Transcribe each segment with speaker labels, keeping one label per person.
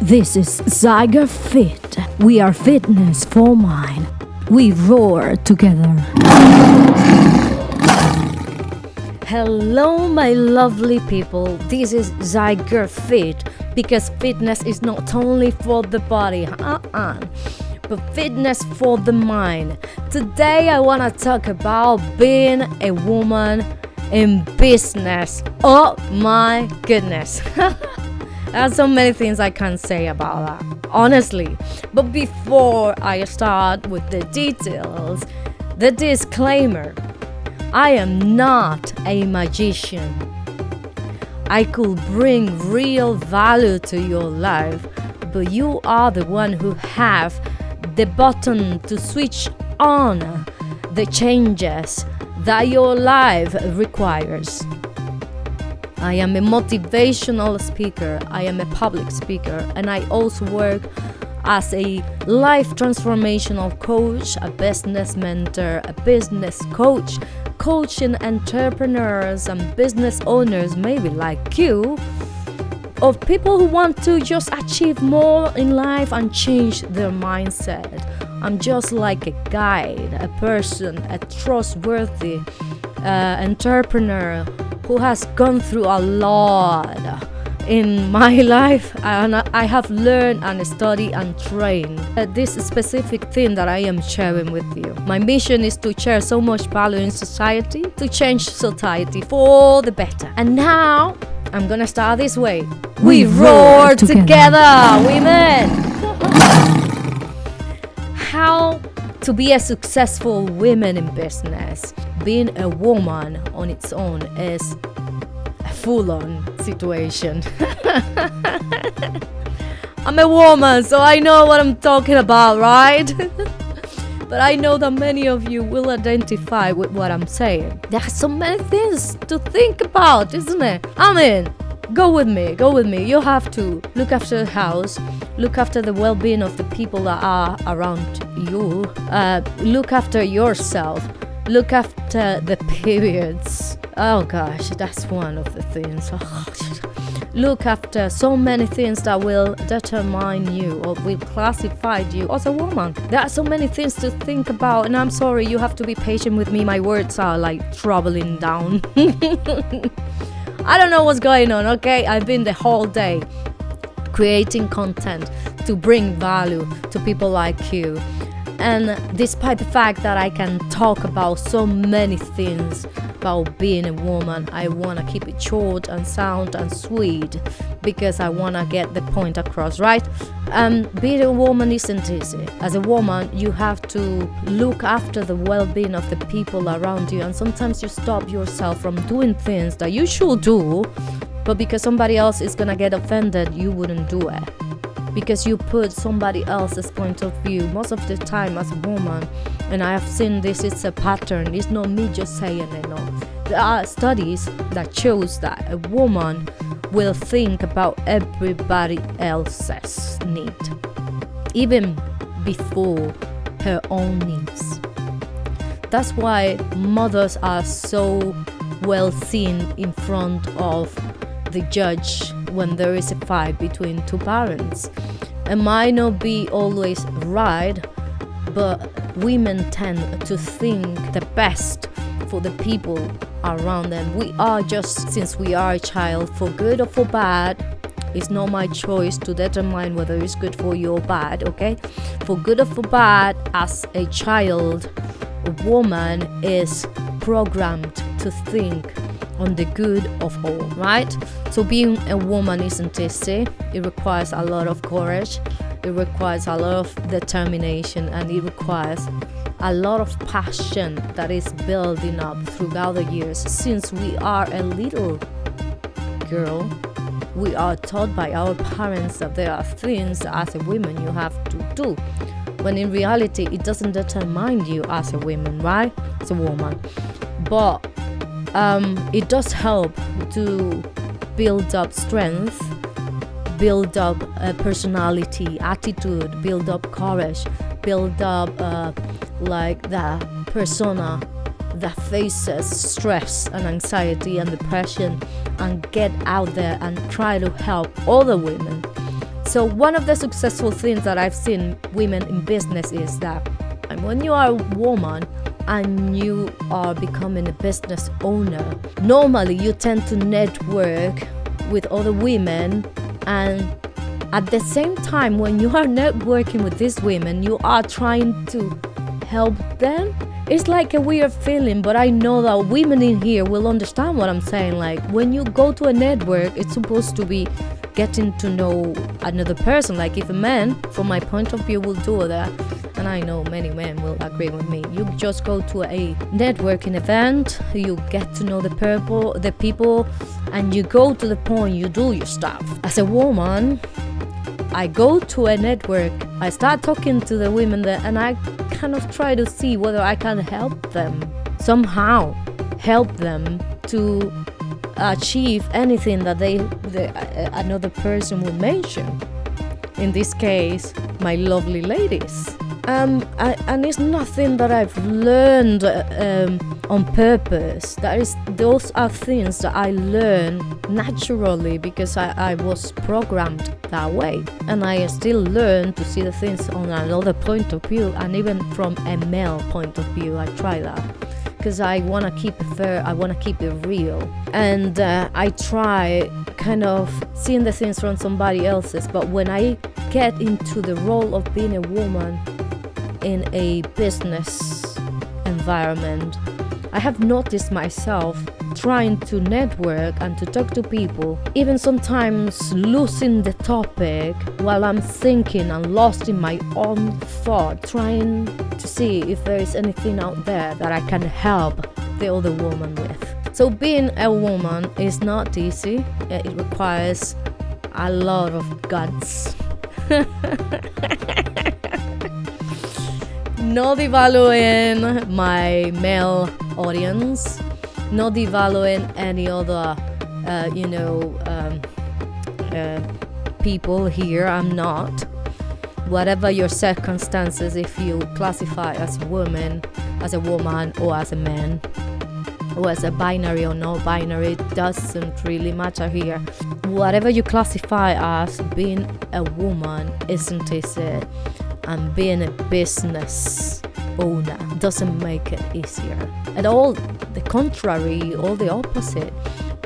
Speaker 1: This is ZYGER Fit. We are fitness for mind. We roar together. Hello, my lovely people. This is ZYGER Fit, because fitness is not only for the body, but fitness for the mind. Today, I want to talk about being a woman in business. Oh my goodness. There's so many things I can say about that, honestly. But before I start with the details, the disclaimer: I am not a magician. I could bring real value to your life, but you are the one who have the button to switch on the changes that your life requires. I am a motivational speaker, I am a public speaker, and I also work as a life transformational coach, a business mentor, a business coach, coaching entrepreneurs and business owners, maybe like you, of people who want to just achieve more in life and change their mindset. I'm just like a guide, a person, a trustworthy entrepreneur who has gone through a lot in my life, and I have learned and studied and trained this specific thing that I am sharing with you. My mission is to share so much value in society, to change society for the better. And now I'm gonna start this way. We roar together, women. How to be a successful woman in business. Being a woman on its own is a full-on situation. I'm a woman, so I know what I'm talking about, right? But I know that many of you will identify with what I'm saying. There are so many things to think about, isn't it? I mean, go with me. You have to look after the house, look after the well-being of the people that are around you, look after yourself, look after the periods. Oh gosh, that's one of the things. Look after so many things that will determine you or will classify you as a woman. There are so many things to think about, and I'm sorry, you have to be patient with me. My words are like traveling down. I don't know what's going on, okay? I've been the whole day creating content to bring value to people like you. And despite the fact that I can talk about so many things about being a woman, I want to keep it short and sound and sweet, because I want to get the point across, right? Being a woman isn't easy. As a woman, you have to look after the well-being of the people around you, and sometimes you stop yourself from doing things that you should do, but because somebody else is gonna get offended, you wouldn't do it. Because you put somebody else's point of view most of the time as a woman, and I have seen this, it's a pattern. It's not me just saying it, no. There are studies that shows that a woman will think about everybody else's need, even before her own needs. That's why mothers are so well seen in front of the judge when there is a fight between two parents. It might not be always right, but women tend to think the best for the people around them. We are just, since we are a child, for good or for bad, it's not my choice to determine whether it's good for you or bad, okay? For good or for bad, as a child, a woman is programmed to think on the good of all, right? So being a woman isn't easy. It requires a lot of courage, it requires a lot of determination, and it requires a lot of passion that is building up throughout the years. Since we are a little girl, we are taught by our parents that there are things as a woman you have to do, when in reality it doesn't determine you as a woman, right? As a woman. But it does help to build up strength, build up personality, attitude, build up courage, build up like the persona that faces stress and anxiety and depression, and get out there and try to help other women So one of the successful things that I've seen women in business is that when you are a woman and you are becoming a business owner, normally you tend to network with other women, and at the same time when you are networking with these women, you are trying to help them. It's like a weird feeling, but I know that women in here will understand what I'm saying. Like, when you go to a network, it's supposed to be getting to know another person. Like, if a man, from my point of view, will do that, and I know many men will agree with me, you just go to a networking event, you get to know the people, and you go to the point, you do your stuff. As a woman, I go to a network, I start talking to the women there, and I kind of try to see whether I can help them somehow, help them to achieve anything that another person will mention. In this case, my lovely ladies. And it's nothing that I've learned on purpose. Those are things that I learn naturally because I was programmed that way. And I still learn to see the things on another point of view, and even from a male point of view, I try that. Because I want to keep it fair, I want to keep it real. And I try kind of seeing the things from somebody else's. But when I get into the role of being a woman in a business environment, I have noticed myself trying to network and to talk to people, even sometimes losing the topic while I'm thinking and lost in my own thought, trying to see if there is anything out there that I can help the other woman with. So being a woman is not easy. It requires a lot of guts. Not devaluing my male audience, not devaluing any other, people here. I'm not. Whatever your circumstances, if you classify as a woman, or as a man, or as a binary or no binary, it doesn't really matter here. Whatever you classify as, being a woman isn't easy, and being a business owner doesn't make it easier at all. The contrary, all the opposite,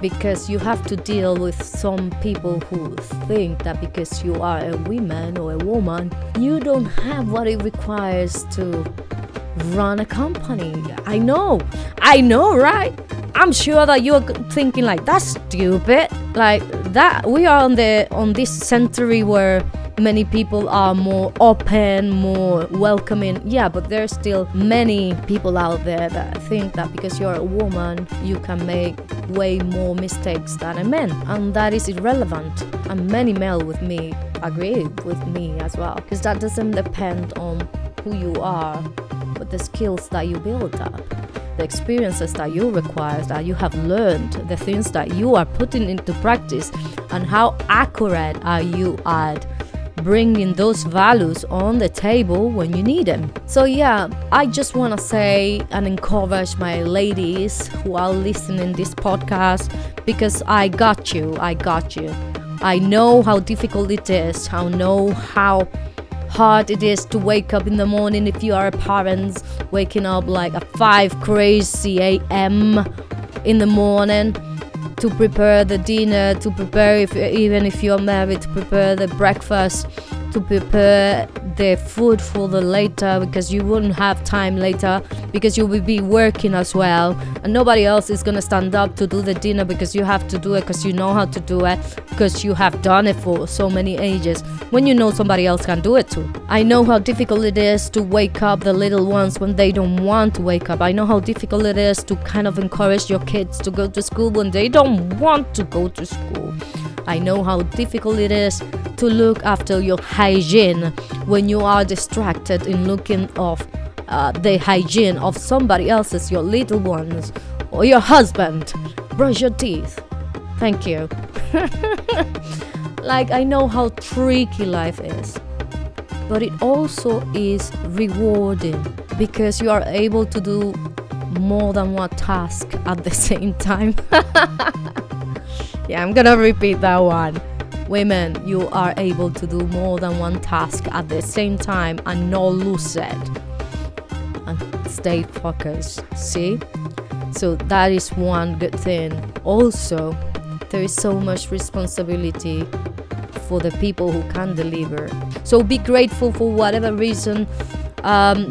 Speaker 1: because you have to deal with some people who think that because you are a woman or a woman, you don't have what it requires to run a company. I know, right? I'm sure that you're thinking like, that's stupid. Like that, we are on this century where many people are more open, more welcoming. Yeah, but there's still many people out there that think that because you're a woman, you can make way more mistakes than a man, and that is irrelevant. And many male with me agree with me as well, because that doesn't depend on who you are, but the skills that you build up, the experiences that you require, that you have learned, the things that you are putting into practice, and how accurate are you at bringing those values on the table when you need them. So yeah, I just want to say and encourage my ladies who are listening this podcast, because I got you. I know how difficult it is. I know how hard it is to wake up in the morning if you are a parent, waking up like at 5 crazy a.m. in the morning to prepare the dinner, to prepare, even if you're married, to prepare the breakfast, to prepare the food for the later, because you wouldn't have time later because you will be working as well, and nobody else is going to stand up to do the dinner because you have to do it, because you know how to do it, because you have done it for so many ages, when you know somebody else can do it too. I know how difficult it is to wake up the little ones when they don't want to wake up. I know how difficult it is to kind of encourage your kids to go to school when they don't want to go to school. I know how difficult it is to look after your hygiene when you are distracted in looking of the hygiene of somebody else's, your little ones, or your husband. Brush your teeth. Thank you. Like, I know how tricky life is, but it also is rewarding because you are able to do more than one task at the same time. Yeah, I'm gonna repeat that one. Women, you are able to do more than one task at the same time and not lose it. And stay focused, see? So that is one good thing. Also, there is so much responsibility for the people who can deliver. So be grateful for whatever reason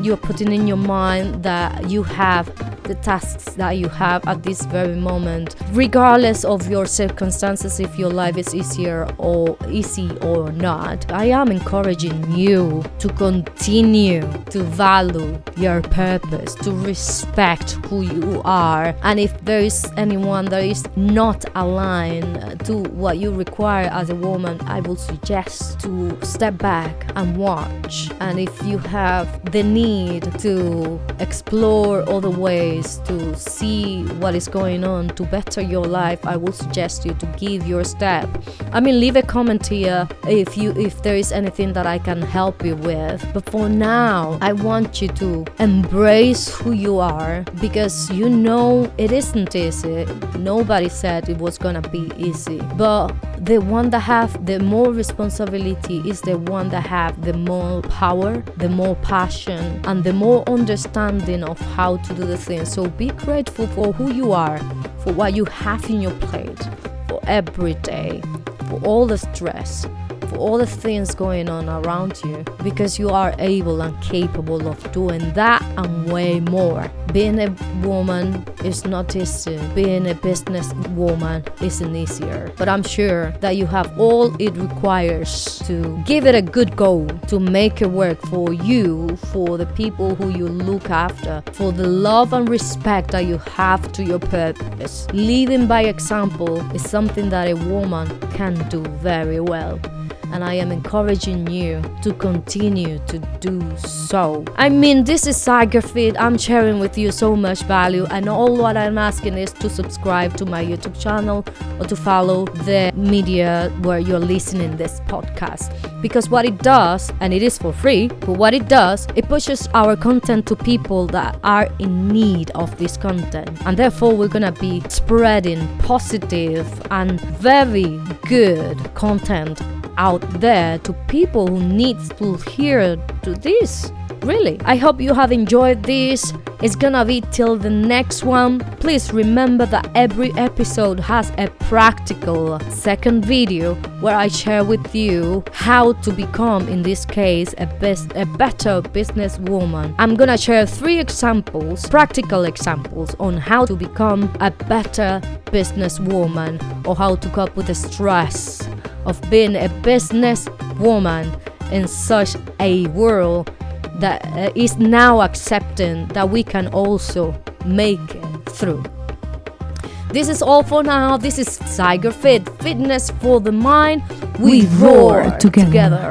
Speaker 1: you're putting in your mind that you have the tasks that you have at this very moment, regardless of your circumstances, if your life is easier or easy or not. I am encouraging you to continue to value your purpose, to respect who you are, and if there is anyone that is not aligned to what you require as a woman, I will suggest to step back and watch. And if you have the need to explore other ways to see what is going on to better your life, I will suggest you to give your step. Leave a comment here if there is anything that I can help you with. But for now, I want you to embrace who you are, because you know it isn't easy. Nobody said it was gonna be easy, but the one that have the more responsibility is the one that have the more power, the more passion, and the more understanding of how to do the things. So be grateful for who you are, for what you have in your plate, for every day, for all the stress, for all the things going on around you, because you are able and capable of doing that and way more. Being a woman is not easy. Being a business woman isn't easier. But I'm sure that you have all it requires to give it a good go, to make it work for you, for the people who you look after, for the love and respect that you have to your purpose. Leading by example is something that a woman can do very well. And I am encouraging you to continue to do so. This is ZYGER. I'm sharing with you so much value, and all what I'm asking is to subscribe to my YouTube channel or to follow the media where you're listening this podcast. Because what it does, and it is for free, but what it does, it pushes our content to people that are in need of this content. And therefore, we're gonna be spreading positive and very good content out there to people who need to hear to this. Really, I hope you have enjoyed this. It's gonna be till the next one. Please remember that every episode has a practical second video where I share with you how to become, in this case, a better businesswoman. I'm gonna share 3 examples, practical examples, on how to become a better businesswoman, or how to cope with the stress of being a businesswoman in such a world that is now accepting that we can also make it through. This is all for now. This is ZYGER Fitness for the Mind. We roar together.